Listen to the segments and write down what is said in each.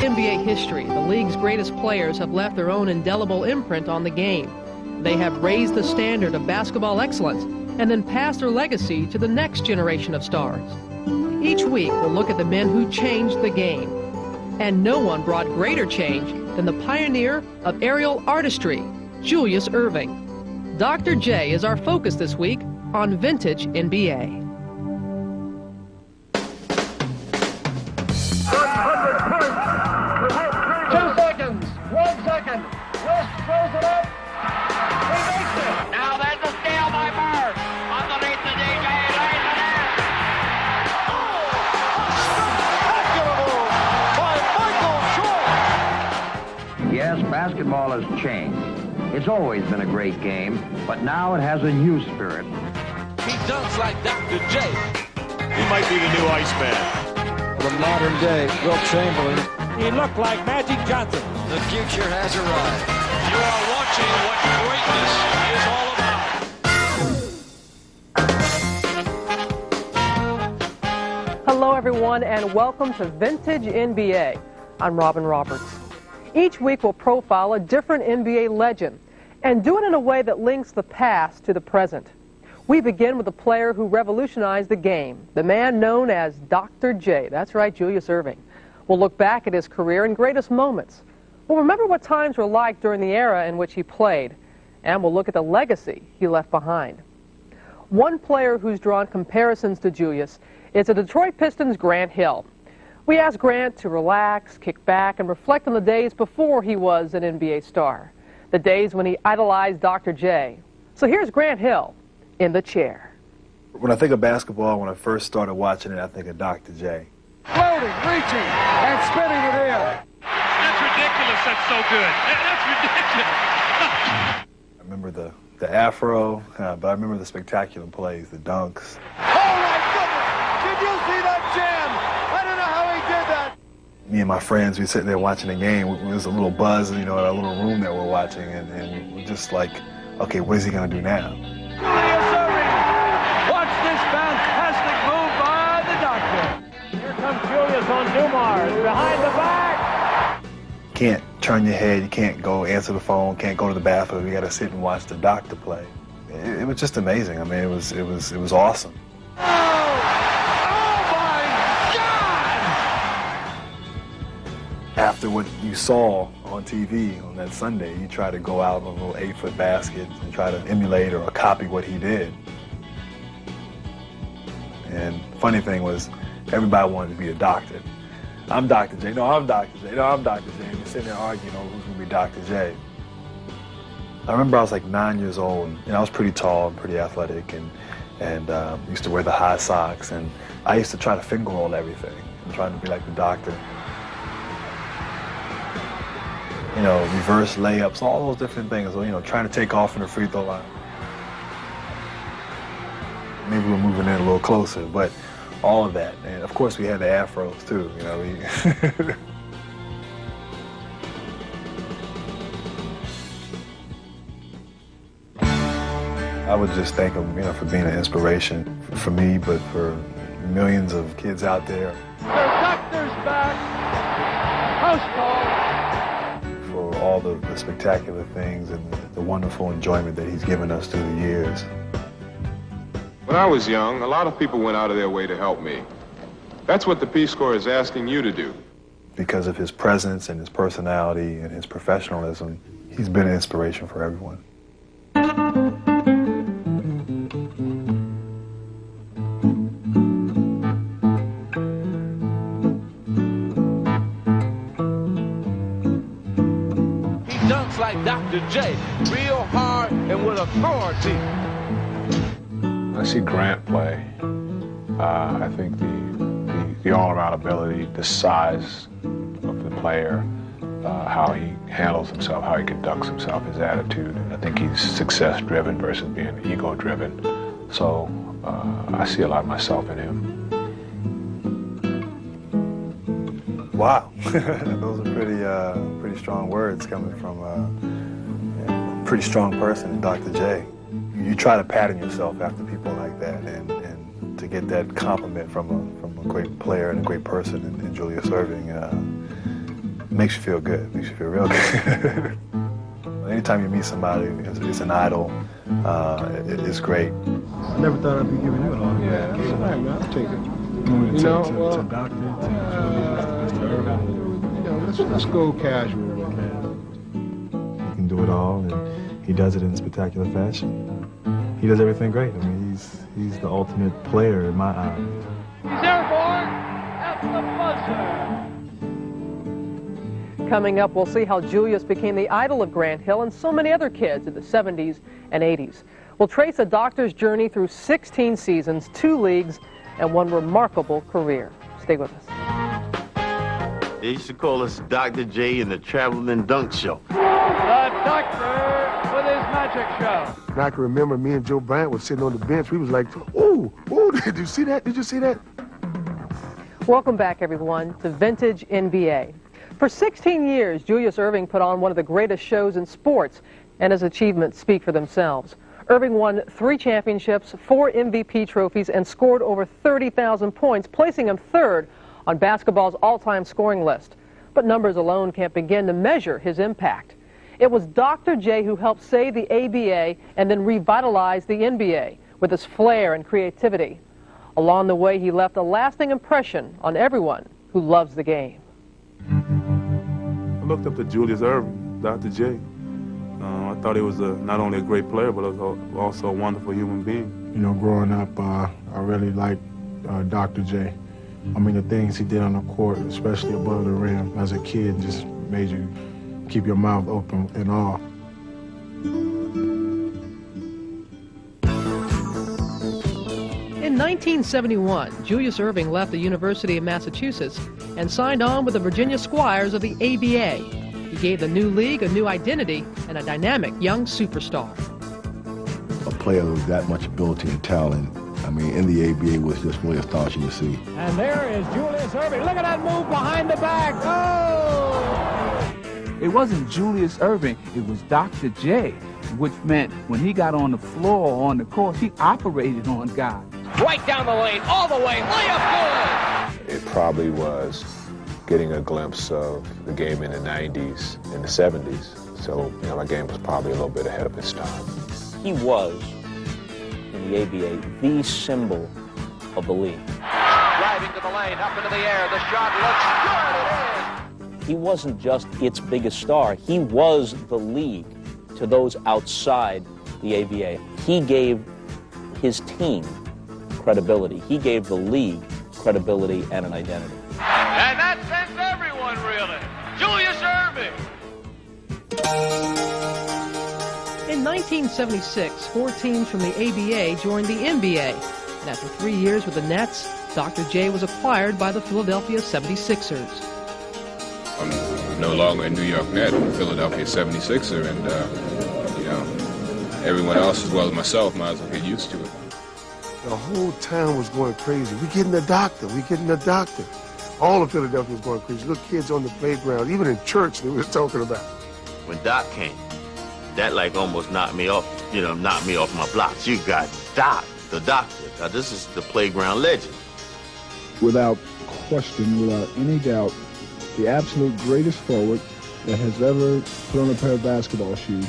NBA history, the league's greatest players have left their own indelible imprint on the game. They have raised the standard of basketball excellence and then passed their legacy to the next generation of stars. Each week, we'll look at the men who changed the game. And no one brought greater change than the pioneer of aerial artistry, Julius Erving. Dr. J is our focus this week on vintage NBA. 2 seconds, 1 second. West throws it up. He makes it. Now there's a steal by Bird. Underneath the DJ, lays it in. Spectacular by Michael Jordan. Yes, basketball has changed. It's always been a great game, but now it has a new spirit. He dunks like Dr. J. He might be the new Iceman. The modern day Wilt Chamberlain. He looked like Magic Johnson. The future has arrived. You are watching what greatness is all about. Hello, everyone, and welcome to Vintage NBA. I'm Robin Roberts. Each week, we'll profile a different NBA legend and do it in a way that links the past to the present. We begin with a player who revolutionized the game, the man known as Dr. J. That's right, Julius Erving. We'll look back at his career and greatest moments. We'll remember what times were like during the era in which he played, and we'll look at the legacy he left behind. One player who's drawn comparisons to Julius is the Detroit Pistons' Grant Hill. We asked Grant to relax, kick back, and reflect on the days before he was an NBA star, the days when he idolized Dr. J. So here's Grant Hill in the chair. When I think of basketball, when I first started watching it, I think of Dr. J. Floating, reaching, and spinning it in. That's ridiculous. That's so good. That's ridiculous. I remember the afro, but I remember the spectacular plays, the dunks. Oh, my goodness! Did you see that jam? I don't know how he did that. Me and my friends, we were sitting there watching the game. There was a little buzz, in our little room that we're watching, and we're just like, okay, what is he going to do now? Julius Erving! Watch this fantastic move by the doctor. Here comes Julius on Dumars, behind the back. You can't turn your head, you can't go answer the phone, can't go to the bathroom. You got to sit and watch the doctor play. It was just amazing. I mean, it was awesome. Oh my God! After what you saw on TV on that Sunday, you try to go out on a little 8-foot basket and try to emulate or copy what he did. And funny thing was, everybody wanted to be a doctor. I'm Dr. J. No, I'm Dr. J. No, I'm Dr. J. We're sitting there arguing over who's going to be Dr. J. I remember I was like 9 years old, and I was pretty tall and pretty athletic, and used to wear the high socks, and I used to try to finger roll everything and trying to be like the doctor. Reverse layups, all those different things, trying to take off in the free throw line. Maybe we're moving in a little closer, but all of that. And of course we had the afros too, I would just thank him, for being an inspiration for me, but for millions of kids out there. The doctor's back. House call. For all the spectacular things and the wonderful enjoyment that he's given us through the years. When I was young, a lot of people went out of their way to help me. That's what the Peace Corps is asking you to do. Because of his presence and his personality and his professionalism, he's been an inspiration for everyone. He dunks like Dr. J. Real hard and with authority. I see Grant play. I think the all-around ability, the size of the player, how he handles himself, how he conducts himself, his attitude. I think he's success-driven versus being ego-driven. So I see a lot of myself in him. Wow, those are pretty strong words coming from a pretty strong person, Dr. J. You try to pattern yourself after people like that, and to get that compliment from a great player and a great person in Julius Erving, makes you feel good. Makes you feel real good. Anytime you meet somebody, it's an idol. It's great. I never thought I'd be giving you an autograph. Yeah, that's all right, man. I'll take it. You know, to Dr. Mr. Erving. You know, let's go casual with it. He can do it all, and he does it in spectacular fashion. He does everything great. I mean, he's the ultimate player in my eyes. He's airborne at the buzzer. Coming up, we'll see how Julius became the idol of Grant Hill and so many other kids in the 70s and 80s. We'll trace a doctor's journey through 16 seasons, 2 leagues, and one remarkable career. Stay with us. They used to call us Dr. J and the Traveling Dunk Show. The doctor with his magic show. And I can remember me and Joe Bryant was sitting on the bench. We was like, ooh, did you see that? Did you see that? Welcome back, everyone, to Vintage NBA. For 16 years, Julius Erving put on one of the greatest shows in sports, and his achievements speak for themselves. Erving won 3 championships, 4 MVP trophies, and scored over 30,000 points, placing him 3rd on basketball's all-time scoring list. But numbers alone can't begin to measure his impact. It was Dr. J who helped save the ABA and then revitalize the NBA with his flair and creativity. Along the way, he left a lasting impression on everyone who loves the game. I looked up to Julius Erving, Dr. J. I thought he was not only a great player, but also a wonderful human being. You know, growing up, I really liked Dr. J. I mean, the things he did on the court, especially above the rim, as a kid, just made you keep your mouth open in awe. In 1971, Julius Erving left the University of Massachusetts and signed on with the Virginia Squires of the ABA. He gave the new league a new identity and a dynamic young superstar. A player with that much ability and talent, I mean, in the ABA was just really astonishing to see. And there is Julius Erving. Look at that move behind the back. Oh! It wasn't Julius Erving, it was Dr. J, which meant when he got on the floor, on the court, he operated on guys. Right down the lane, all the way, layup good! It probably was getting a glimpse of the game in the 90s and the 70s. So, you know, my game was probably a little bit ahead of its time. He was, in the ABA, the symbol of the league. Driving to the lane, up into the air, the shot looks good, it is! He wasn't just its biggest star, he was the league to those outside the ABA. He gave his team credibility. He gave the league credibility and an identity. And that sends everyone reeling. Julius Erving. In 1976, 4 teams from the ABA joined the NBA. And after 3 years with the Nets, Dr. J was acquired by the Philadelphia 76ers. I'm no longer a New York Net, I'm a Philadelphia 76er, and, you know, everyone else as well as myself might as well get used to it. The whole town was going crazy. We're getting a doctor. We're getting a doctor. All of Philadelphia was going crazy. Little kids on the playground, even in church, they were talking about. When Doc came, that like almost knocked me off, knocked me off my blocks. You got Doc, the doctor. Now, this is the playground legend. Without question, without any doubt, the absolute greatest forward that has ever put on a pair of basketball shoes.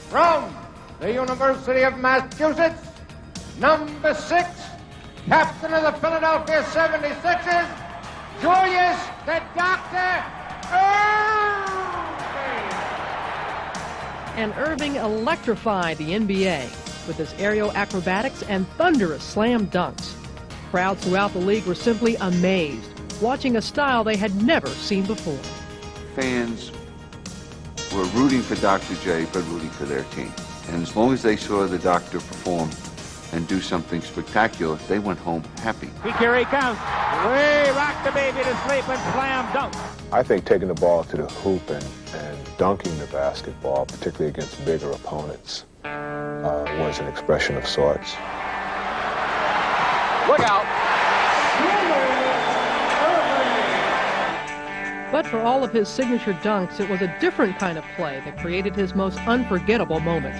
From the University of Massachusetts, number 6, captain of the Philadelphia 76ers, Julius the Doctor Erving. And Erving electrified the NBA with his aerial acrobatics and thunderous slam dunks. Crowds throughout the league were simply amazed, watching a style they had never seen before. Fans were rooting for Dr. J, but rooting for their team. And as long as they saw the doctor perform and do something spectacular, they went home happy. Here he comes. We rock the baby to sleep and slam dunk. I think taking the ball to the hoop and dunking the basketball, particularly against bigger opponents, was an expression of sorts. Look out. But for all of his signature dunks, it was a different kind of play that created his most unforgettable moment.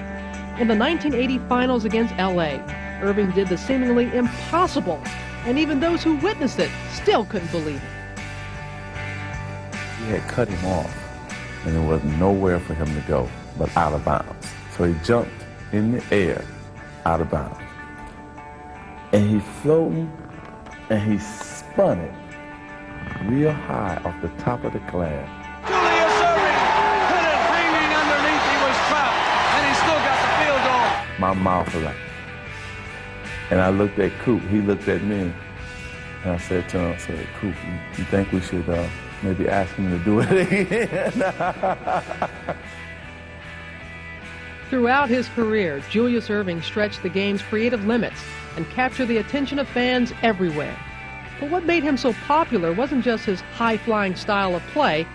In the 1980 finals against LA, Erving did the seemingly impossible, and even those who witnessed it still couldn't believe it. he had cut him off, and there was nowhere for him to go but out of bounds. So he jumped in the air, out of bounds. And he's floating, and he spun it real high off the top of the glass. Julius Erving hit it hanging underneath. He was trapped, and he still got the field goal. My mouth was like, and I looked at Coop. He looked at me, and I said to him, Coop, you think we should maybe ask him to do it again? Throughout his career, Julius Erving stretched the game's creative limits and captured the attention of fans everywhere. But what made him so popular wasn't just his high-flying style of play,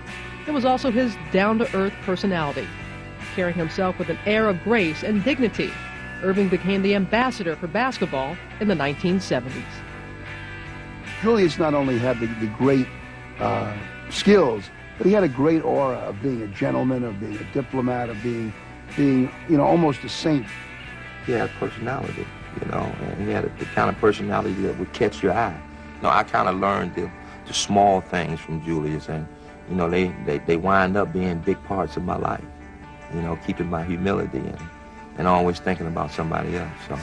it was also his down-to-earth personality. Carrying himself with an air of grace and dignity, Erving became the ambassador for basketball in the 1970s. Julius not only had the great skills, but he had a great aura of being a gentleman, of being a diplomat, of being almost a saint. He had personality, and he had the kind of personality that would catch your eye. I kind of learned the small things from Julius, and, they wind up being big parts of my life, keeping my humility and always thinking about somebody else. So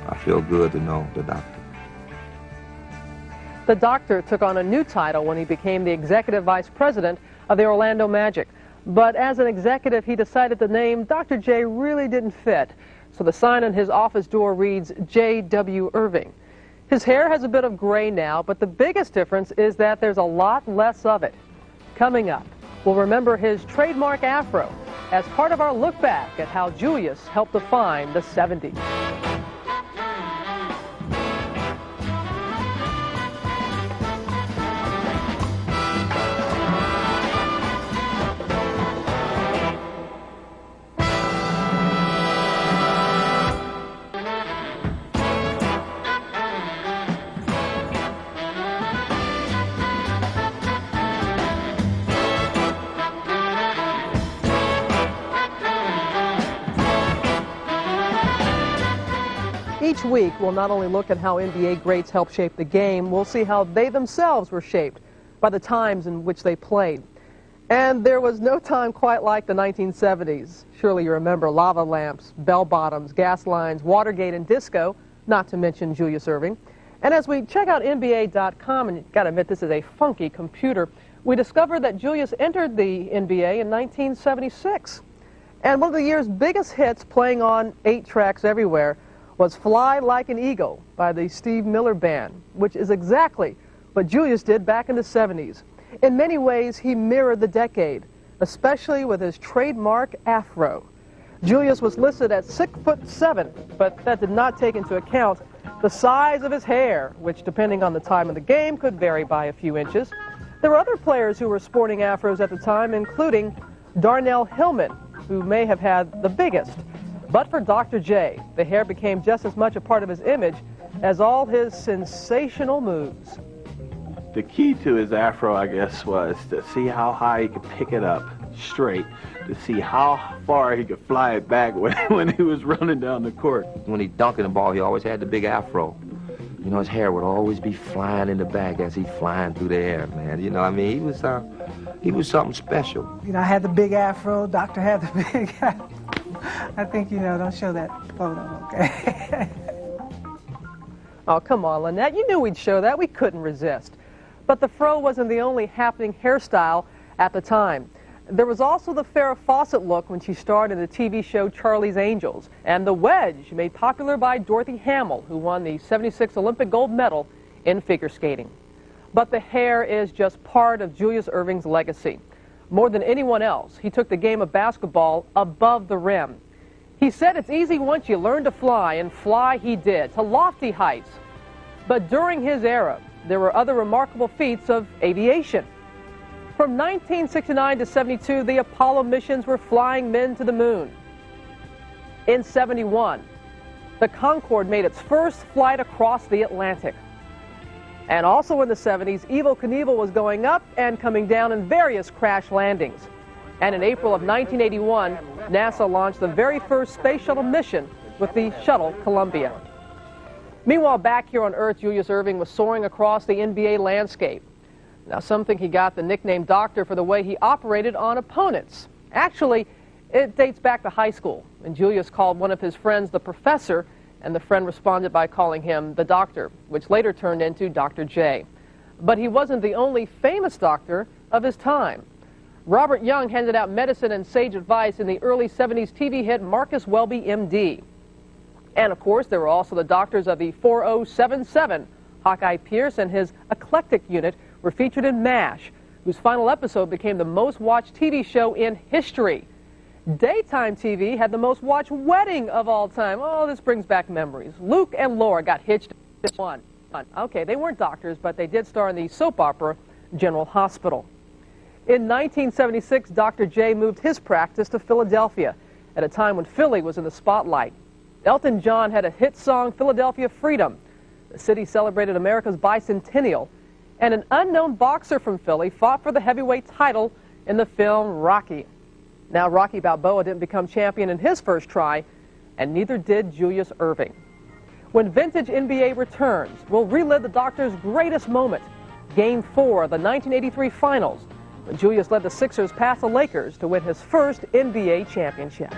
I feel good to know the doctor. The doctor took on a new title when he became the executive vice president of the Orlando Magic. But as an executive, he decided the name Dr. J really didn't fit. So the sign on his office door reads J.W. Erving. His hair has a bit of gray now, but the biggest difference is that there's a lot less of it. Coming up, we'll remember his trademark afro as part of our look back at how Julius helped define the 70s. Each week, we'll not only look at how NBA greats helped shape the game, we'll see how they themselves were shaped by the times in which they played. And there was no time quite like the 1970s. Surely you remember lava lamps, bell-bottoms, gas lines, Watergate, and disco, not to mention Julius Erving. And as we check out NBA.com, and you've got to admit this is a funky computer, we discovered that Julius entered the NBA in 1976. And one of the year's biggest hits, playing on 8 tracks everywhere, was Fly Like an Eagle by the Steve Miller Band, which is exactly what Julius did back in the 70s. In many ways, he mirrored the decade, especially with his trademark afro. Julius was listed at 6'7", but that did not take into account the size of his hair, which, depending on the time of the game, could vary by a few inches. There were other players who were sporting afros at the time, including Darnell Hillman, who may have had the biggest. But for Dr. J, the hair became just as much a part of his image as all his sensational moves. The key to his afro, I guess, was to see how high he could pick it up straight, to see how far he could fly it back when he was running down the court. When he dunked the ball, he always had the big afro. His hair would always be flying in the back as he flying through the air, man. He was something special. I had the big afro, Doctor had the big afro. I think, don't show that photo, okay? Oh, come on, Lynette. You knew we'd show that. We couldn't resist. But the fro wasn't the only happening hairstyle at the time. There was also the Farrah Fawcett look when she starred in the TV show Charlie's Angels, and the wedge made popular by Dorothy Hamill, who won the '76 Olympic gold medal in figure skating. But the hair is just part of Julius Erving's legacy. More than anyone else, he took the game of basketball above the rim. He said it's easy once you learn to fly, and fly he did, to lofty heights. But during his era, there were other remarkable feats of aviation. From 1969 to 72, the Apollo missions were flying men to the moon. In 71, the Concorde made its first flight across the Atlantic. And also in the 70s, Evel Knievel was going up and coming down in various crash landings. And in April of 1981, NASA launched the very first space shuttle mission with the shuttle Columbia. Meanwhile, back here on Earth, Julius Erving was soaring across the NBA landscape. Now, some think he got the nickname Doctor for the way he operated on opponents. Actually, it dates back to high school, and Julius called one of his friends the Professor, and the friend responded by calling him the Doctor, which later turned into Dr. J. But he wasn't the only famous doctor of his time. Robert Young handed out medicine and sage advice in the early 70s TV hit Marcus Welby, MD. And of course, there were also the doctors of the 4077. Hawkeye Pierce and his eclectic unit were featured in MASH, whose final episode became the most watched TV show in history. Daytime TV had the most watched wedding of all time. Oh, this brings back memories. Luke and Laura got hitched in one. Okay, they weren't doctors, but they did star in the soap opera General Hospital. In 1976, Dr. J moved his practice to Philadelphia at a time when Philly was in the spotlight. Elton John had a hit song, Philadelphia Freedom. The city celebrated America's bicentennial, and an unknown boxer from Philly fought for the heavyweight title in the film Rocky. Now, Rocky Balboa didn't become champion in his first try, and neither did Julius Erving. When Vintage NBA returns, we'll relive the Doctor's greatest moment, Game 4 of the 1983 Finals, when Julius led the Sixers past the Lakers to win his first NBA championship.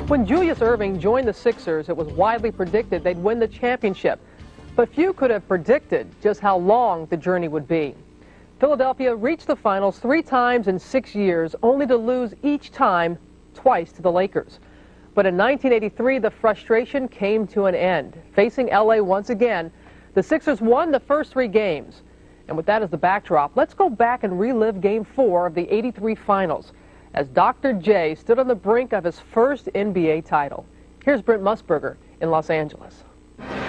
When Julius Erving joined the Sixers, it was widely predicted they'd win the championship. But few could have predicted just how long the journey would be. Philadelphia reached the finals 3 times in 6 years, only to lose each time twice to the Lakers. But in 1983, the frustration came to an end. Facing LA once again, the Sixers won the first 3 games. And with that as the backdrop, let's go back and relive Game 4 of the '83 Finals, as Dr. J stood on the brink of his first NBA title. Here's Brent Musburger in Los Angeles.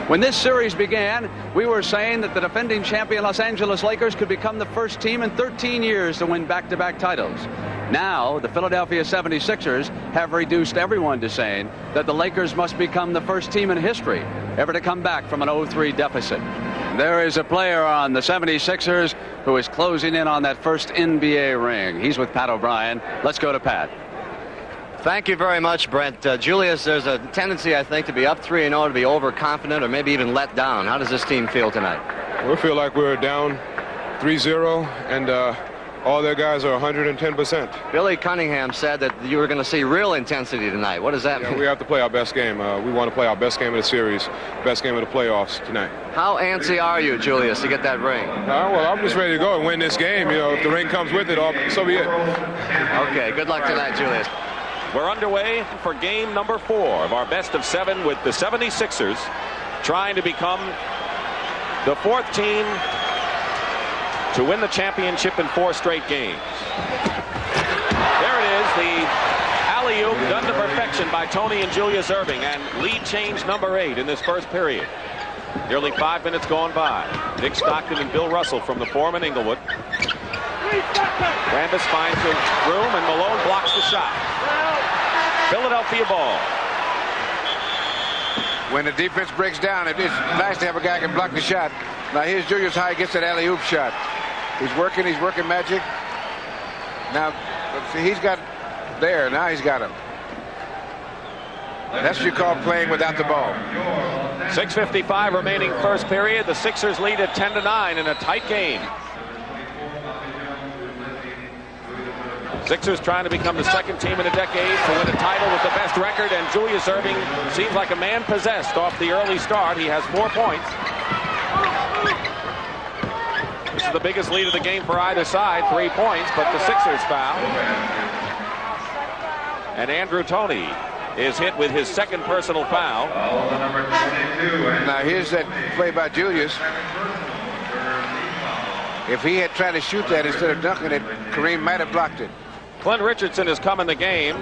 When this series began, we were saying that the defending champion Los Angeles Lakers could become the first team in 13 years to win back-to-back titles. Now, the Philadelphia 76ers have reduced everyone to saying that the Lakers must become the first team in history ever to come back from an 0-3 deficit. There is a player on the 76ers who is closing in on that first NBA ring. He's with Pat O'Brien. Let's go to Pat. Thank you very much, Brent. Julius, there's a tendency, I think, to be up 3-0, to be overconfident, or maybe even let down. How does this team feel tonight? We feel like we're down 3-0, and all their guys are 110%. Billy Cunningham said that you were going to see real intensity tonight. What does that mean? We have to play our best game. We want to play our best game of the series, best game of the playoffs tonight. How antsy are you, Julius, to get that ring? Well, I'm just ready to go and win this game. You know, if the ring comes with it, so be it. Okay, good luck tonight, Julius. We're underway for game number 4 of our best of 7 with the 76ers trying to become the 4th team to win the championship in 4 straight games. There it is, the alley-oop done to perfection by Tony and Julius Erving, and lead change number 8 in this first period. Nearly 5 minutes gone by. Dick Stockton and Bill Russell from the Foreman Inglewood. Rambis finds the room, and Malone blocks the shot. Philadelphia ball. When the defense breaks down, it's nice to have a guy who can block the shot. Now here's Julius how he gets that alley-oop shot. He's working magic. Now, see, he's got there. Now he's got him. That's what you call playing without the ball. 6:55 remaining first period. The Sixers lead at 10-9 in a tight game. Sixers trying to become the 2nd team in a decade to win a title with the best record, and Julius Erving seems like a man possessed off the early start. He has 4 points. This is the biggest lead of the game for either side, 3 points, but the Sixers foul. And Andrew Toney is hit with his 2nd personal foul. Now here's that play by Julius. If he had tried to shoot that instead of dunking it, Kareem might have blocked it. Clint Richardson has come in the game.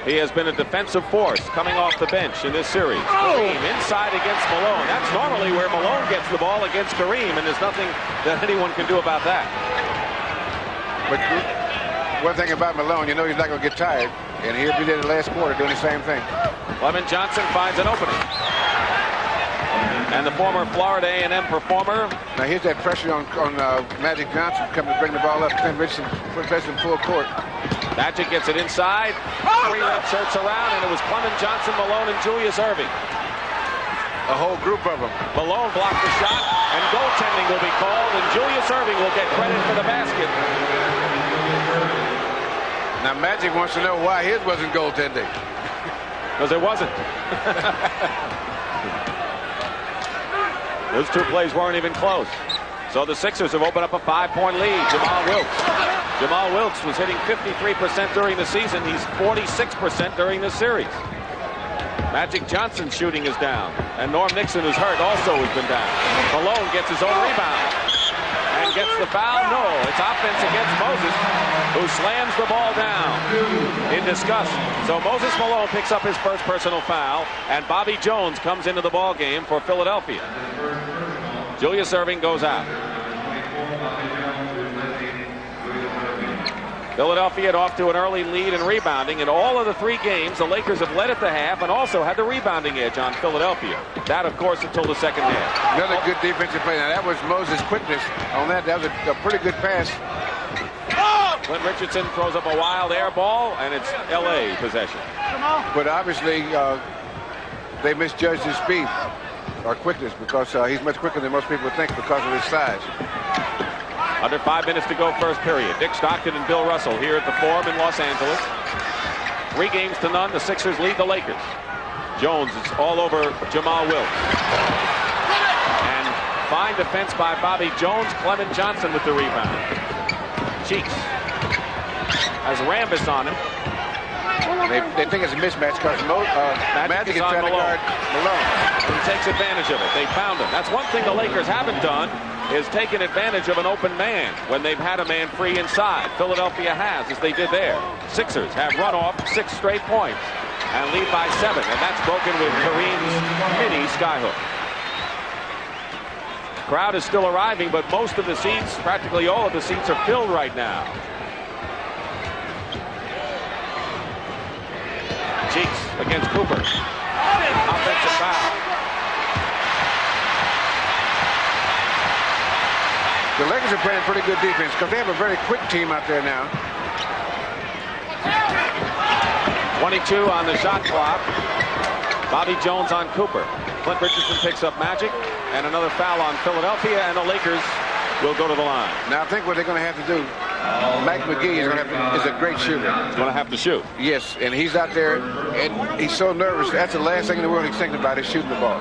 He has been a defensive force coming off the bench in this series. Kareem inside against Malone. That's normally where Malone gets the ball against Kareem, and there's nothing that anyone can do about that. But one thing about Malone, you know he's not going to get tired, and he'll be there in the last quarter doing the same thing. Lemon Johnson finds an opening. And the former Florida A&M performer. Now here's that pressure on Magic Johnson coming to bring the ball up. Clint Richardson puts him full court. Magic gets it inside. 3 red shirts around, and it was Clement Johnson, Malone, and Julius Erving. A whole group of them. Malone blocked the shot, and goaltending will be called, and Julius Erving will get credit for the basket. Now Magic wants to know why his wasn't goaltending. Because it wasn't. Those two plays weren't even close. So the Sixers have opened up a 5-point lead. Jamal Wilkes was hitting 53% during the season. He's 46% during the series. Magic Johnson's shooting is down. And Norm Nixon, who's hurt, also has been down. Malone gets his own rebound. And gets the foul? No. It's offense against Moses, who slams the ball down in disgust. So Moses Malone picks up his first personal foul, and Bobby Jones comes into the ball game for Philadelphia. Julius Erving goes out. Philadelphia off to an early lead in rebounding. In all of the 3 games, the Lakers have led at the half and also had the rebounding edge on Philadelphia. That, of course, until the second half. Another good defensive play. Now, that was Moses' quickness on that. That was a pretty good pass. Clint Richardson throws up a wild air ball, and it's L.A. possession. But obviously, they misjudged his speed or quickness because he's much quicker than most people think because of his size. Under 5 minutes to go, first period. Dick Stockton and Bill Russell here at the Forum in Los Angeles. 3 games to none. The Sixers lead the Lakers. Jones is all over Jamal Wilkes. And fine defense by Bobby Jones. Clement Johnson with the rebound. Cheeks has Rambis on him. They think it's a mismatch because Magic is trying to guard Malone. He takes advantage of it. They found him. That's one thing the Lakers haven't done, is taken advantage of an open man when they've had a man free inside. Philadelphia has, as they did there. Sixers have run off 6 straight points and lead by 7, and that's broken with Kareem's mini skyhook. Crowd is still arriving, but most of the seats, practically all of the seats, are filled right now. Cheeks against Cooper. Offensive foul. The Lakers are playing pretty good defense because they have a very quick team out there now. 22 on the shot clock. Bobby Jones on Cooper. Clint Richardson picks up Magic, and another foul on Philadelphia, and the Lakers will go to the line. Now I think what they're going to have to do, Mike McGee is a great shooter. He's going to have to shoot. Yes, and he's out there, and he's so nervous. That's the last thing in the world he's thinking about is shooting the ball.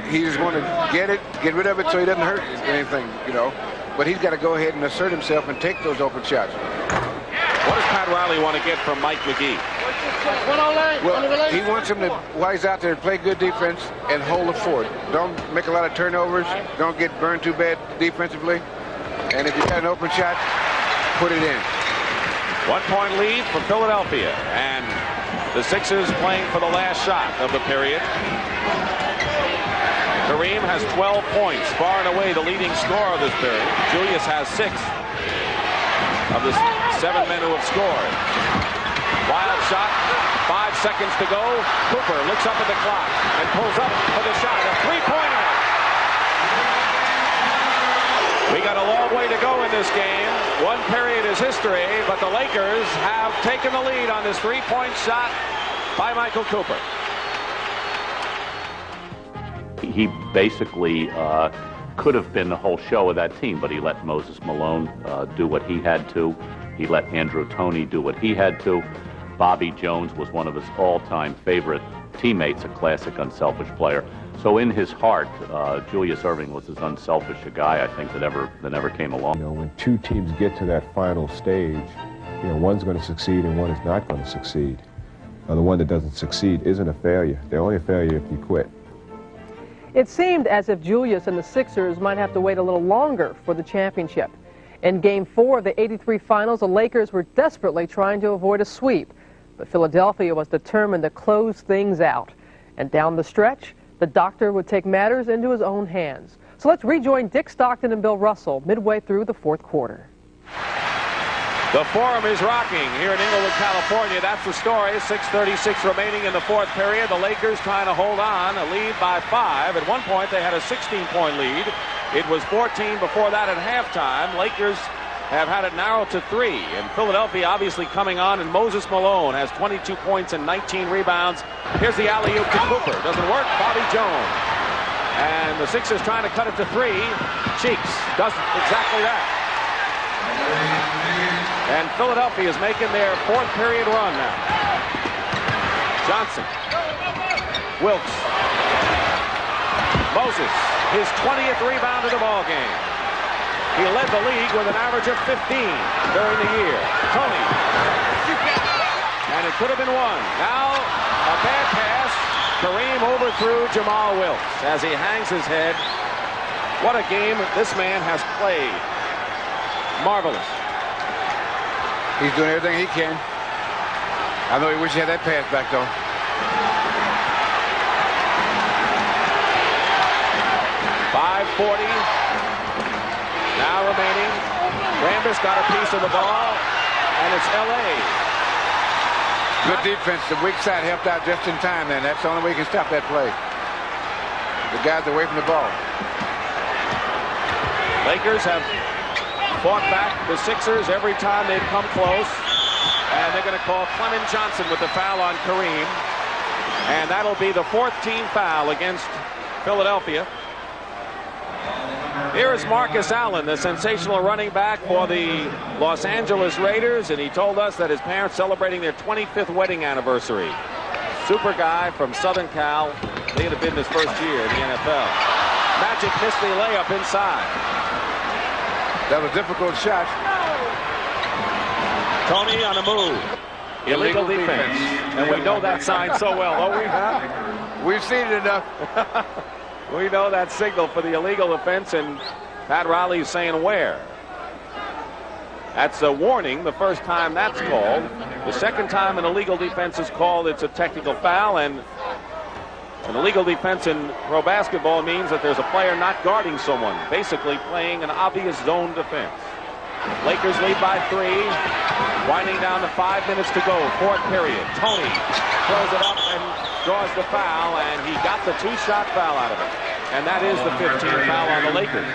He just want to get rid of it so he doesn't hurt anything, you know. But he's got to go ahead and assert himself and take those open shots. What does Pat Riley want to get from Mike McGee? Well, he wants him to, while he's out there, play good defense and hold the fort. Don't make a lot of turnovers. Don't get burned too bad defensively. And if you got an open shot, put it in. 1-point lead for Philadelphia. And the Sixers playing for the last shot of the period. Kareem has 12 points, far and away the leading scorer of this period. Julius has 6 of the 7 men who have scored. Wild shot, 5 seconds to go. Cooper looks up at the clock and pulls up for the shot. A 3-pointer. We got a long way to go in this game. 1 period is history, but the Lakers have taken the lead on this 3-point shot by Michael Cooper. He basically could have been the whole show of that team, but he let Moses Malone do what he had to. He let Andrew Toney do what he had to. Bobby Jones was one of his all-time favorite teammates, a classic unselfish player. So in his heart, Julius Erving was as unselfish a guy, I think, that ever came along. You know, when 2 teams get to that final stage, you know, one's going to succeed and one is not going to succeed. The one that doesn't succeed isn't a failure. They're only a failure if you quit. It seemed as if Julius and the Sixers might have to wait a little longer for the championship. In Game 4 of the '83 finals, the Lakers were desperately trying to avoid a sweep, but Philadelphia was determined to close things out. And down the stretch, the doctor would take matters into his own hands. So let's rejoin Dick Stockton and Bill Russell midway through the 4th quarter. The Forum is rocking here in Inglewood, California. That's the story. 6:36 remaining in the 4th period. The Lakers trying to hold on, a lead by 5. At one point, they had a 16-point lead. It was 14 before that at halftime. Lakers have had it narrowed to 3. And Philadelphia obviously coming on, and Moses Malone has 22 points and 19 rebounds. Here's the alley-oop to Cooper. Doesn't work. Bobby Jones. And the Sixers trying to cut it to 3. Cheeks does exactly that. And Philadelphia is making their 4th period run now. Johnson. Wilkes. Moses, his 20th rebound of the ball game. He led the league with an average of 15 during the year. Tony. And it could have been one. Now, a bad pass. Kareem overthrew Jamal Wilkes as he hangs his head. What a game this man has played. Marvelous. He's doing everything he can. I know he wishes he had that pass back, though. .540 now remaining. Rambis got a piece of the ball, and it's L.A. Good defense. The weak side helped out just in time, then. That's the only way you can stop that play. The guys away from the ball. Lakers have fought back the Sixers every time they've come close. And they're going to call Clement Johnson with the foul on Kareem. And that'll be the 4th team foul against Philadelphia. Here is Marcus Allen, the sensational running back for the Los Angeles Raiders, and he told us that his parents celebrating their 25th wedding anniversary. Super guy from Southern Cal. They had been his first year in the NFL. Magic missed the layup inside. That was a difficult shot. Tony on the move. Illegal defense. And we know that sign so well, don't we? Huh? We've seen it enough. We know that signal for the illegal offense, and Pat Riley is saying where. That's a warning the first time that's called. The second time an illegal defense is called, it's a technical foul, and an illegal defense in pro basketball means that there's a player not guarding someone, basically playing an obvious zone defense. Lakers lead by 3, winding down to 5 minutes to go, 4th period. Tony throws it up and draws the foul, and he got the 2-shot foul out of it. And that is the 15th foul on the Lakers.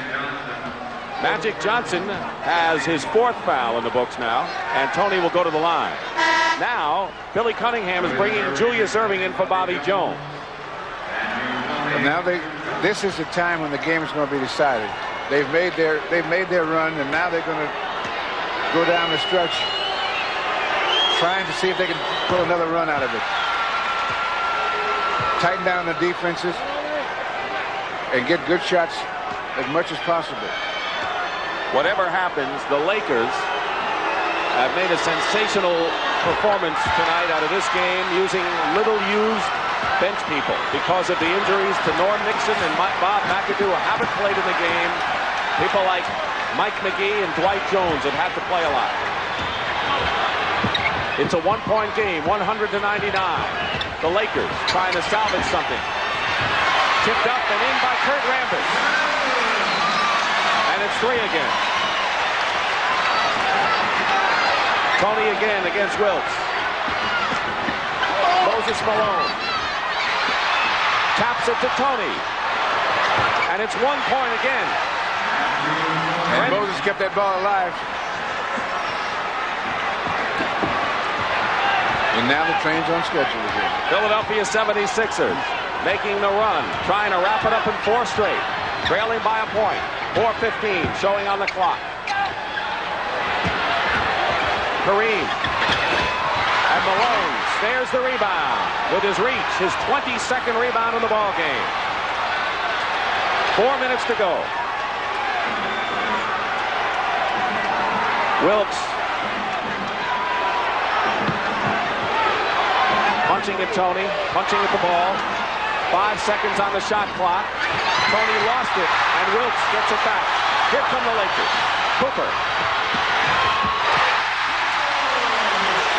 Magic Johnson has his 4th foul in the books now, and Tony will go to the line. Now, Billy Cunningham is bringing Julius Erving in for Bobby Jones. And now this is the time when the game is going to be decided. They've made their run, and now they're going to go down the stretch, trying to see if they can pull another run out of it. Tighten down the defenses and get good shots as much as possible. Whatever happens, the Lakers have made a sensational performance tonight out of this game using little-used bench people because of the injuries to Norm Nixon and Bob McAdoo, who haven't played in the game. People like Mike McGee and Dwight Jones have had to play a lot. It's a 1-point game, 100-99. The Lakers trying to salvage something. Tipped up and in by Kurt Rambis. And it's 3 again. Tony again against Wilkes. Moses Malone. Taps it to Tony. And it's 1 point again. And Moses kept that ball alive. And now the train's on schedule again. Philadelphia 76ers making the run, trying to wrap it up in 4 straight. Trailing by a point. 4:15 showing on the clock. Kareem. And Malone snares the rebound with his reach, his 22nd rebound in the ball game. 4 minutes to go. Wilkes punching at Tony, punching at the ball. 5 seconds on the shot clock. Tony lost it, and Wilkes gets it back. Here come the Lakers. Cooper.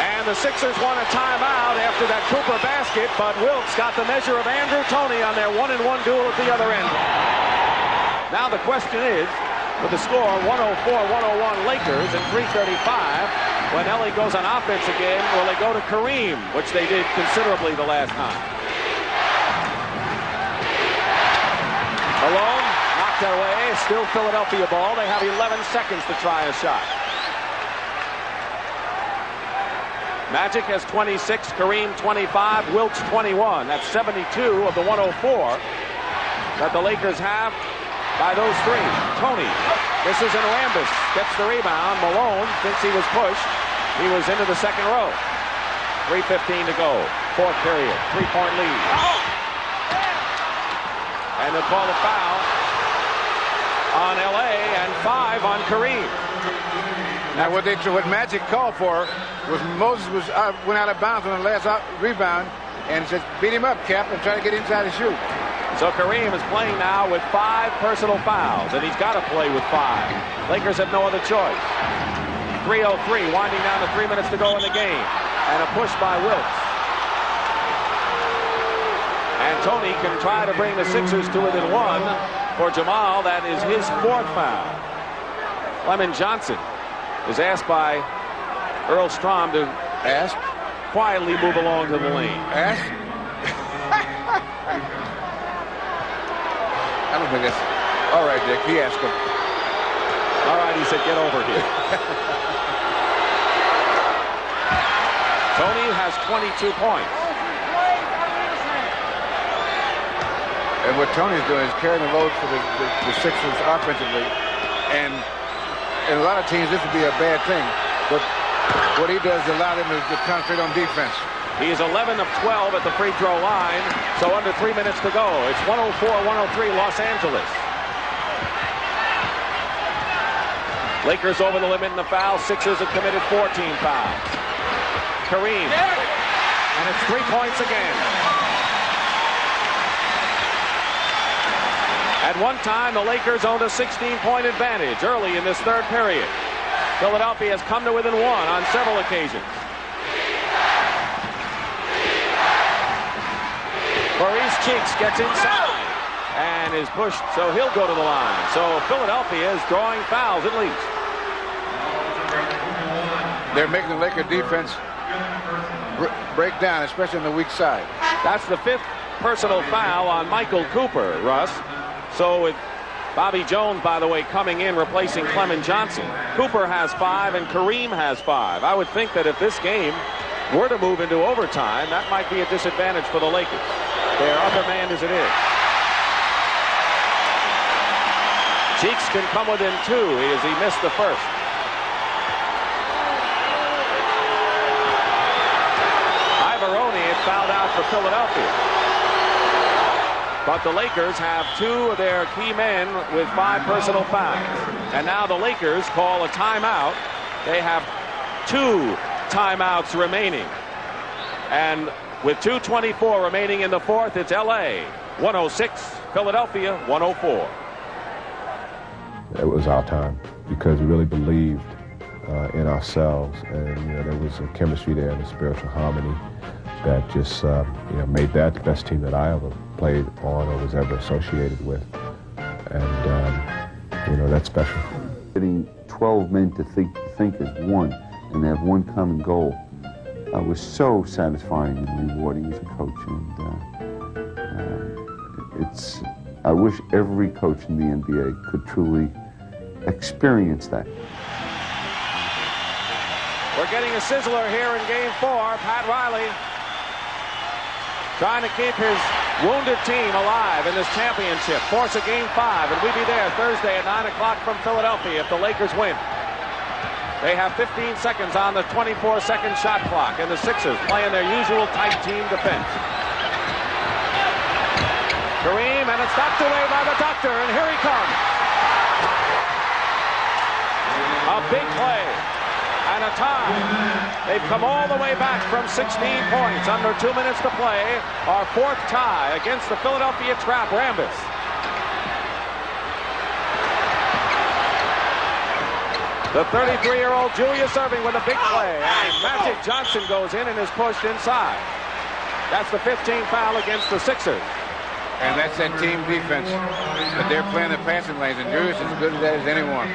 And the Sixers want a timeout after that Cooper basket, but Wilkes got the measure of Andrew Toney on their 1-and-1 duel at the other end. Now the question is, with the score 104-101 Lakers and 3:35, when Ellie goes on offense again, will they go to Kareem, which they did considerably the last time? Malone knocked it away. Still Philadelphia ball. They have 11 seconds to try a shot. Magic has 26, Kareem 25, Wilkes 21. That's 72 of the 104. that the Lakers have by those three. Tony misses and Rambis gets the rebound. Malone thinks he was pushed. He was into the second row. 3:15 to go. Fourth period. 3-point lead. And they'll call a foul on L.A. and 5 on Kareem. Now what Magic called for was Moses went out of bounds on the last rebound and said, beat him up, Cap, and try to get inside and shoot. So Kareem is playing now with 5 personal fouls, and he's got to play with 5. Lakers have no other choice. 3:03, winding down to 3 minutes to go in the game. And a push by Wilkes. And Tony can try to bring the Sixers to within 1. For Jamal, that is his 4th foul. Lemon Johnson is asked by Earl Strom to quietly move along to the lane. I don't think that's... All right, Dick, he asked him. All right, he said, get over here. Tony has 22 points. And what Tony's doing is carrying the load for the Sixers offensively. And in a lot of teams, this would be a bad thing. But what he does is allow them to concentrate on defense. He is 11 of 12 at the free throw line, so under 3 minutes to go. It's 104-103 Los Angeles. Lakers over the limit in the foul. Sixers have committed 14 fouls. Kareem. And it's 3 points again. At one time, the Lakers owned a 16-point advantage early in this third period. Philadelphia has come to within 1 on several occasions. Maurice Cheeks gets inside and is pushed, so he'll go to the line. So Philadelphia is drawing fouls at least. They're making the Laker defense break down, especially on the weak side. That's the 5th personal foul on Michael Cooper, Russ. So with Bobby Jones, by the way, coming in, replacing Clement Johnson. Cooper has 5 and Kareem has 5. I would think that if this game were to move into overtime, that might be a disadvantage for the Lakers. They're undermanned as it is. Cheeks can come within 2 as he missed the first. Ivoroni is fouled out for Philadelphia. But the Lakers have 2 of their key men with 5 personal fouls. And now the Lakers call a timeout. They have 2 timeouts remaining. And with 2:24 remaining in the fourth, it's L.A. 106, Philadelphia 104. It was our time because we really believed in ourselves, and there was a chemistry there and a spiritual harmony that just made that the best team that I ever played on or was ever associated with, and that's special. Getting 12 men to think as one and have one common goal was so satisfying and rewarding as a coach, and I wish every coach in the NBA could truly experience that. We're getting a sizzler here in Game 4. Pat Riley trying to keep his wounded team alive in this championship. Force a Game 5, and we'll be there Thursday at 9 o'clock from Philadelphia if the Lakers win. They have 15 seconds on the 24-second shot clock, and the Sixers playing their usual tight team defense. Kareem, and it's knocked away by the doctor, and here he comes. A big play and a tie. They've come all the way back from 16 points under 2 minutes to play. Our 4th tie against the Philadelphia Trap Rambis. The 33-year-old Julius Erving with a big play, and Magic Johnson goes in and is pushed inside. That's the 15th foul against the Sixers. And that's that team defense. But they're playing the passing lanes, and Julius is as good at that as anyone.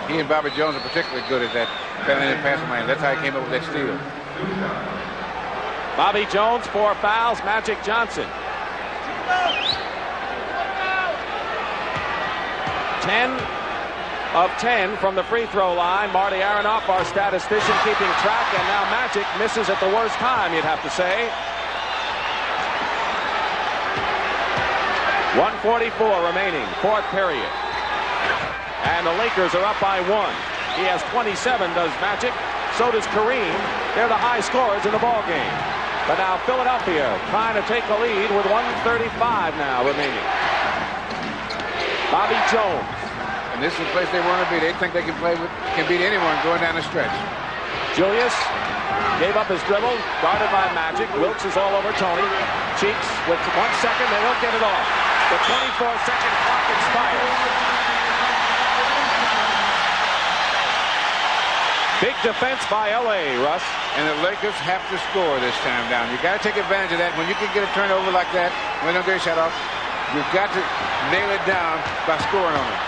He and Bobby Jones are particularly good at that, playing in the passing lanes. That's how he came up with that steal. Bobby Jones, 4 fouls. Magic Johnson. 10 of 10 from the free throw line. Marty Aronoff, our statistician, keeping track, and now Magic misses at the worst time, you'd have to say. 1:44 remaining, fourth period. And the Lakers are up by 1. He has 27, does Magic. So does Kareem. They're the high scorers in the ball game. But now Philadelphia trying to take the lead with 1:35 now remaining. Bobby Jones. And this is the place they want to be. They think they can beat anyone going down the stretch. Julius gave up his dribble, guarded by Magic. Wilkes is all over Tony. Cheeks with 1 second. They don't get it off. The 24-second clock expires. Big defense by L.A., Russ. And the Lakers have to score this time down. You got to take advantage of that. When you can get a turnover like that, when they don't get a shot off, you've got to nail it down by scoring on it.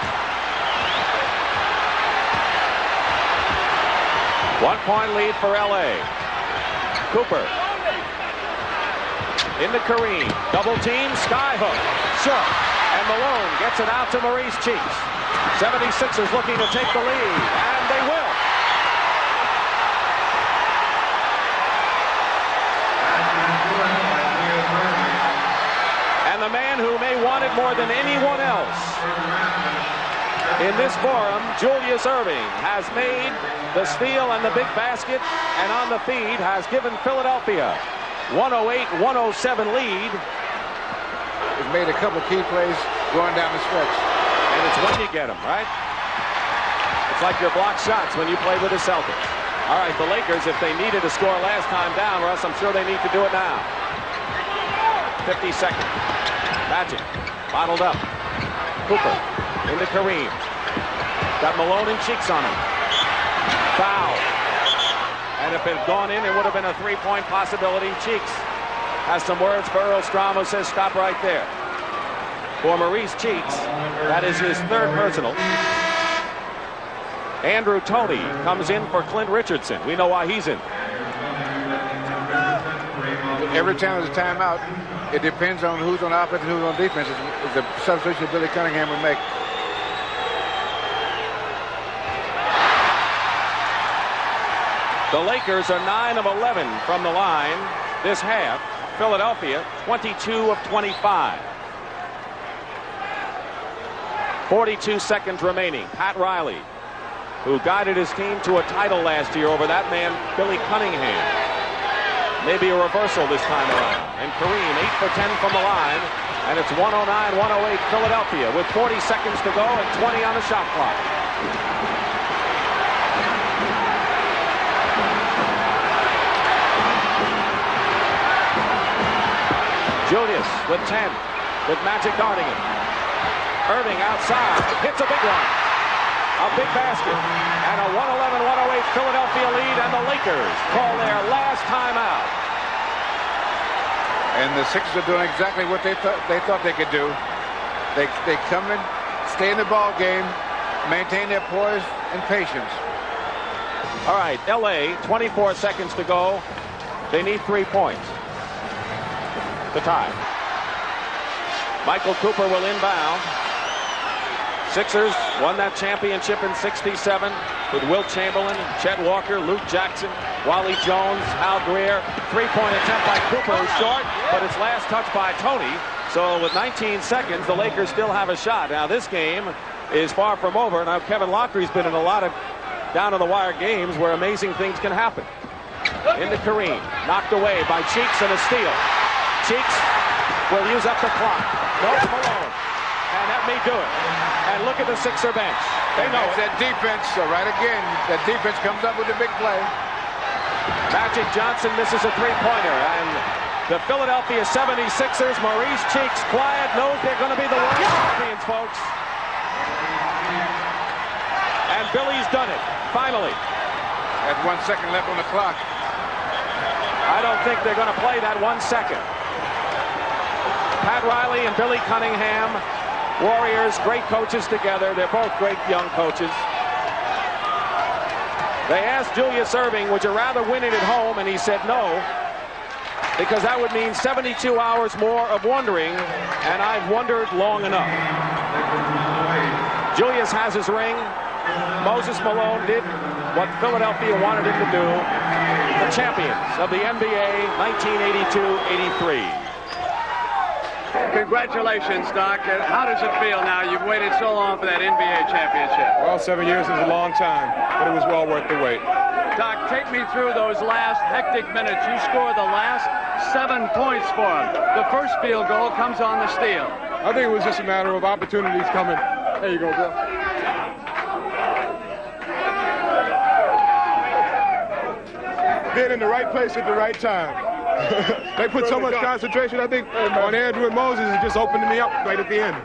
1-point lead for L.A. Cooper. Into Kareem. Double team, skyhook. Short. And Malone gets it out to Maurice Cheeks. 76ers looking to take the lead. And they will. And the man who may want it more than anyone else in this forum, Julius Erving, has made the steal and the big basket, and on the feed has given Philadelphia 108-107 lead. He's made a couple of key plays going down the stretch. And it's when you get them, right? It's like your block shots when you play with the Celtics. All right, the Lakers, if they needed to score last time down, Russ, I'm sure they need to do it now. 50 seconds. Magic. Bottled up. Cooper. Into Kareem. Got Malone and Cheeks on him. Foul. And if it had gone in, it would have been a three-point possibility. Cheeks has some words for Earl Strom, who says stop right there. For Maurice Cheeks, that is his third personal. Andrew Toney comes in for Clint Richardson. We know why he's in. Every time there's a timeout, it depends on who's on offense and who's on defense. It's the substitution Billy Cunningham would make. The Lakers are 9 of 11 from the line this half. Philadelphia 22 of 25. 42 seconds remaining. Pat Riley, who guided his team to a title last year over that man, Billy Cunningham. Maybe a reversal this time around. And Kareem 8 for 10 from the line. And it's 109-108 Philadelphia with 40 seconds to go and 20 on the shot clock. Julius with 10, with Magic guarding him. Erving outside, hits a big one. A big basket. And a 111-108 Philadelphia lead, and the Lakers call their last timeout. And the Sixers are doing exactly what they thought they could do. They come in, stay in the ball game, maintain their poise and patience. All right, L.A., 24 seconds to go. They need 3 points to tie. Michael Cooper will inbound. Sixers won that championship in '67 with Wilt Chamberlain, Chet Walker, Luke Jackson, Wally Jones, Hal Greer. Three-point attempt by Cooper is short, but it's last touched by Toney. So with 19 seconds, the Lakers still have a shot. Now this game is far from over. Now Kevin Loughery's been in a lot of down-to-the-wire games where amazing things can happen. Into Kareem, knocked away by Cheeks and a steal. Cheeks will use up the clock. No, Malone. And that may do it. And look at the Sixer bench. They know it. That defense, right again, that defense comes up with a big play. Magic Johnson misses a three-pointer. And the Philadelphia 76ers, Maurice Cheeks, quiet, knows they're going to be the world champions, folks. And Billy's done it, finally. That's 1 second left on the clock. I don't think they're going to play that 1 second. Pat Riley and Billy Cunningham, Warriors, great coaches together. They're both great young coaches. They asked Julius Erving, would you rather win it at home? And he said no, because that would mean 72 hours more of wondering, and I've wondered long enough. Julius has his ring. Moses Malone did what Philadelphia wanted him to do. The champions of the NBA 1982-83. Congratulations, Doc. How does it feel now? You've waited so long for that NBA championship. Well, 7 years is a long time, but it was well worth the wait. Doc, take me through those last hectic minutes. You scored the last 7 points for them. The first field goal comes on the steal. I think it was just a matter of opportunities coming. There you go, Bill. Being in the right place at the right time. They put so much concentration, I think, on Andrew and Moses, it just opened me up right at the end.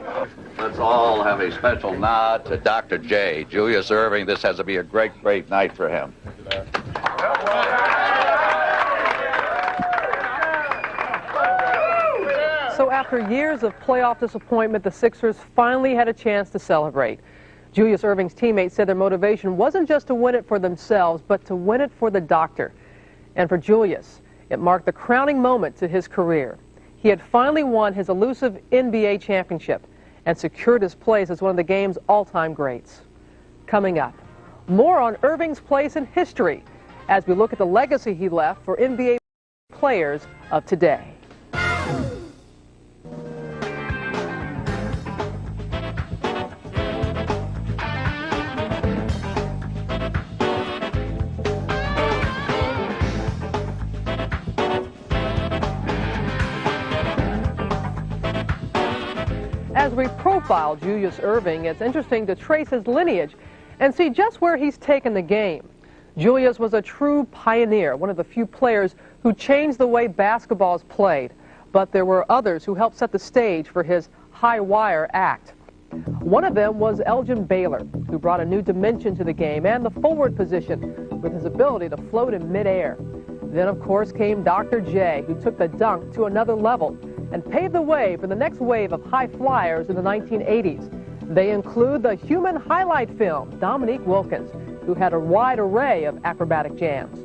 Let's all have a special nod to Dr. J. Julius Erving. This has to be a great, great night for him. So after years of playoff disappointment, the Sixers finally had a chance to celebrate. Julius Erving's teammates said their motivation wasn't just to win it for themselves, but to win it for the doctor. And for Julius, it marked the crowning moment to his career. He had finally won his elusive NBA championship and secured his place as one of the game's all-time greats. Coming up, more on Erving's place in history as we look at the legacy he left for NBA players of today. As we profile Julius Erving, it's interesting to trace his lineage and see just where he's taken the game. Julius was a true pioneer, one of the few players who changed the way basketball is played. But there were others who helped set the stage for his high-wire act. One of them was Elgin Baylor, who brought a new dimension to the game and the forward position with his ability to float in midair. Then, of course, came Dr. J, who took the dunk to another level and paved the way for the next wave of high flyers in the 1980s. They include the human highlight film, Dominique Wilkins, who had a wide array of acrobatic jams.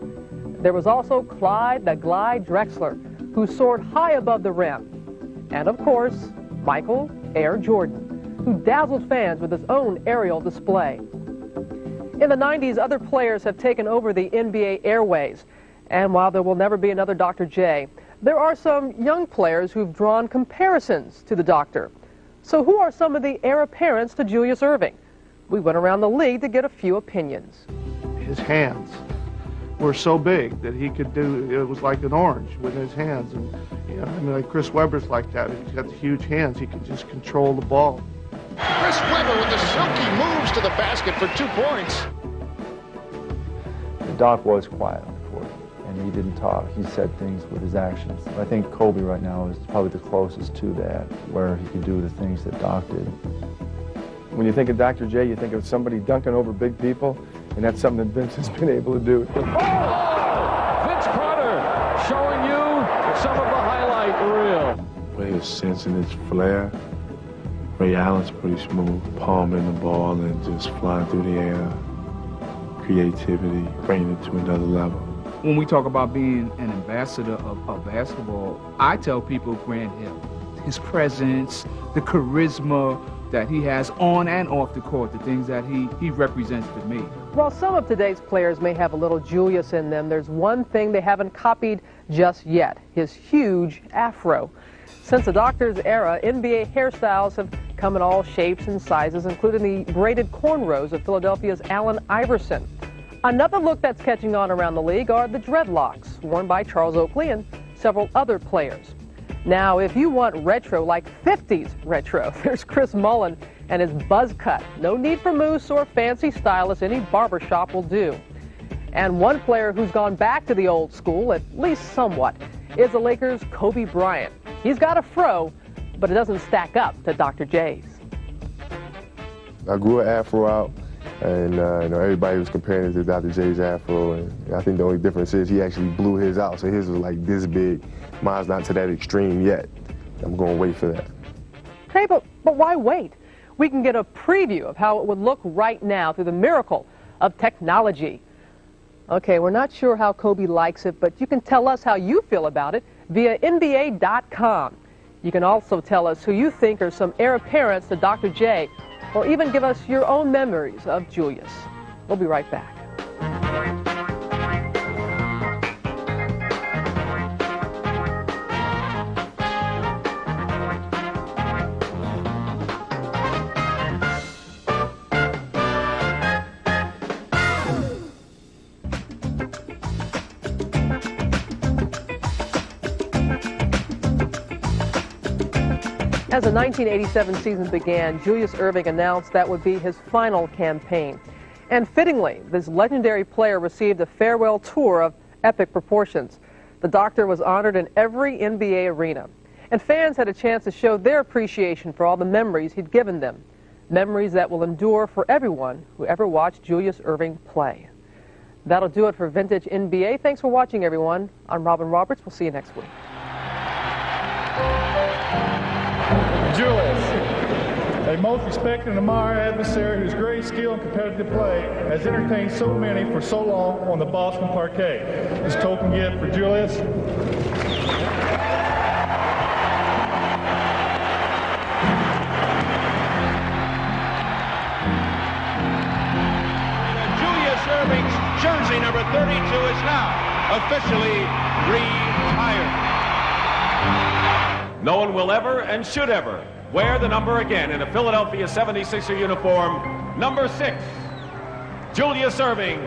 There was also Clyde the Glide Drexler, who soared high above the rim. And of course, Michael Heir Jordan, who dazzled fans with his own aerial display. In the 90s, other players have taken over the NBA airways. And while there will never be another Dr. J, there are some young players who've drawn comparisons to the doctor. So who are some of the heir apparents to Julius Erving? We went around the league to get a few opinions. His hands were so big that he could do, it was like an orange with his hands. And, you know, I mean, like Chris Webber's like that. He's got the huge hands. He can just control the ball. Chris Webber with the silky moves to the basket for 2 points. The Doc was quiet on the court, and he didn't talk. He said things with his actions. I think Kobe right now is probably the closest to that, where he could do the things that Doc did. When you think of Dr. J, you think of somebody dunking over big people, and that's something that Vince has been able to do. Vince Carter showing you some of the highlight reel. His sense and his flair. Ray Allen's pretty smooth, palming the ball and just flying through the air. Creativity, bringing it to another level. When we talk about being an ambassador of basketball, I tell people Grant Hill. His presence, the charisma that he has on and off the court, the things that he represents to me. While some of today's players may have a little Julius in them, there's one thing they haven't copied just yet, his huge afro. Since the doctor's era, NBA hairstyles have come in all shapes and sizes, including the braided cornrows of Philadelphia's Allen Iverson. Another look that's catching on around the league are the dreadlocks, worn by Charles Oakley and several other players. Now, if you want retro, like 50s retro, there's Chris Mullin and his buzz cut. No need for mousse or fancy stylists, any barbershop will do. And one player who's gone back to the old school, at least somewhat, is the Lakers' Kobe Bryant. He's got a fro, but it doesn't stack up to Dr. J's. I grew an afro out, and you know, everybody was comparing it to Dr. J's afro, and I think the only difference is he actually blew his out, so his was like this big. Mine's not to that extreme yet. I'm going to wait for that. Okay, but why wait? We can get a preview of how it would look right now through the miracle of technology. Okay, we're not sure how Kobe likes it, but you can tell us how you feel about it via NBA.com. You can also tell us who you think are some heir apparents to Dr. J, or even give us your own memories of Julius. We'll be right back. As the 1987 season began, Julius Erving announced that would be his final campaign. And fittingly, this legendary player received a farewell tour of epic proportions. The doctor was honored in every NBA arena, and fans had a chance to show their appreciation for all the memories he'd given them, memories that will endure for everyone who ever watched Julius Erving play. That'll do it for Vintage NBA. Thanks for watching, everyone. I'm Robin Roberts. We'll see you next week. Julius, a most respected and admired adversary whose great skill and competitive play has entertained so many for so long on the Boston parquet. This token gift for Julius. Julius Erving's jersey number 32 is now officially retired. No one will ever and should ever wear the number again in a Philadelphia 76er uniform. Number 6, Julius Erving,